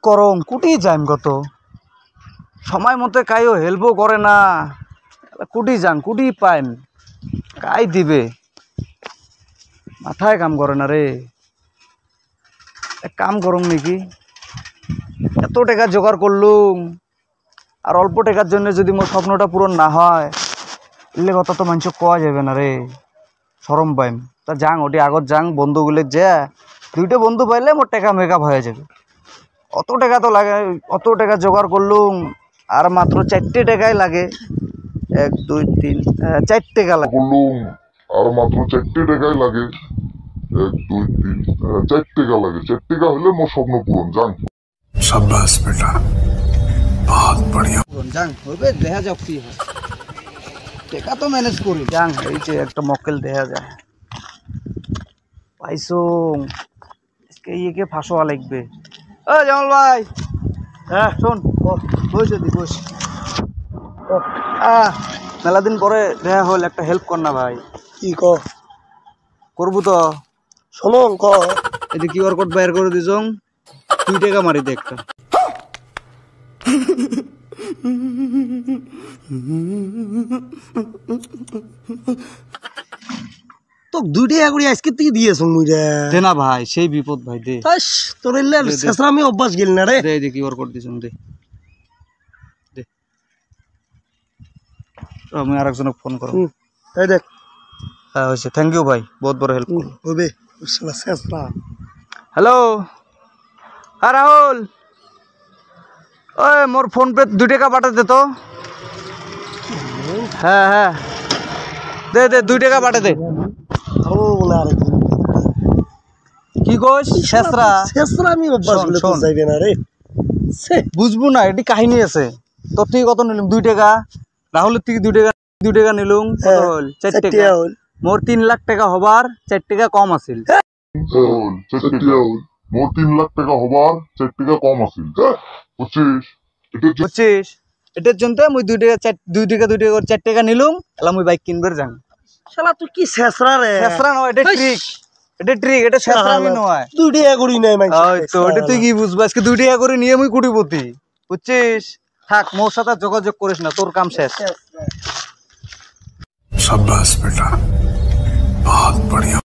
করম কুটি যাইম কত সময় মতে কাইও হেল্পও করে না কুটি যান কুটি পাইম কাই দিবে মাথায় কাম করে না রে এক কাম করুম নাকি এত টাকা জোগাড় করলুম আর অল্প টাকার জন্য যদি মোর স্বপ্নটা পূরণ না হয় এলে কথা তো মানুষ কোয়া যাবে না রে শরম পাইম তা যাং ওটি আগত যাং বন্ধুগুলো যে দুইটা বন্ধু পাইলে মোর টাকা মেকআপ হয়ে যাবে অত টাকা তো লাগে অত টাকা জোগাড় করলুম আর মাত্র 4টে টাকাই লাগে 1 2 3 4 টাকা লাগে আর মাত্র 4টে টাকাই লাগে 1 2 3 4 টাকা লাগে 4 টাকা হলে মোর স্বপ্ন পূরণ যাং शाबाश बेटा बहुत बढ़िया যাং হবে দেখা যাক কি হয় টাকা তো ম্যানেজ করি যাং এই যে একটা মক্কেল দেখা যায় পাইছো আজকে ইয়েকে ফাঁসোয়া লাগবে ও জামাল ভাই হ্যাঁ শোন বস যদি বস মেলা দিন পরে দেখা হল একটা হেল্প কর না ভাই কি করবো তো শোনো এই যে কিউআর কোড বাইর করে দিছং 2 টাকা মারি দে একটা তো 2 টাকা করে আজকে তুই দিয়েছ মুইরা দে না ভাই সেই বিপদ ভাই দে তাস তোর এলে শেষরামি অভ্যাস গেল না রে দে এই যে কিউআর কোড দিছং দে দে আমি আরেকজনকে ফোন করব এই দেখ হ্যাঁ হইছে থ্যাংক ইউ ভাই বহুত বড় হেল্প করলো হবে শালা শেষরা হ্যালো রাহুল ওই মোর ফোন পে 2 টাকা পাঠা দে তো হ্যাঁ হ্যাঁ দে দে 2 টাকা পাঠা দে ও বলে আরে কি কইস শেষরামি অভ্যাস গেল তো যাইবে না রে বুঝবো না এটি কাহিনী আছে তোর থেকে কত নিলাম 2 টাকা রাহুলের থেকে 2 টাকা নিলুম কত হল 4 টাকা মোর 3 লাখ টাকা হবার 4 টাকা কম আছিল 4 টাকা হল মোর 3 লাখ টাকা হবার 4 টাকা কম আছিল বুঝছিস এটার জন্য মুই 2 টাকা 2 টাকা করে 4 টাকা নিলুম এলা মুই বাইক কিনবার যাং শালা তুই কি শেষরা রে শেষরা নয় এটা ট্রিক এটা শেষরামি নয় 2 টাকা করি নাই মানে ওই তো এটা তুই কি বুঝবা আজকে 2 টাকা করে নিয়ে মুই কোটিপতি বুঝছিস থাক মোর সাথে যোগাযোগ করিস না তোর কাম শেষ शाबाश बेटा बहुत बढ़िया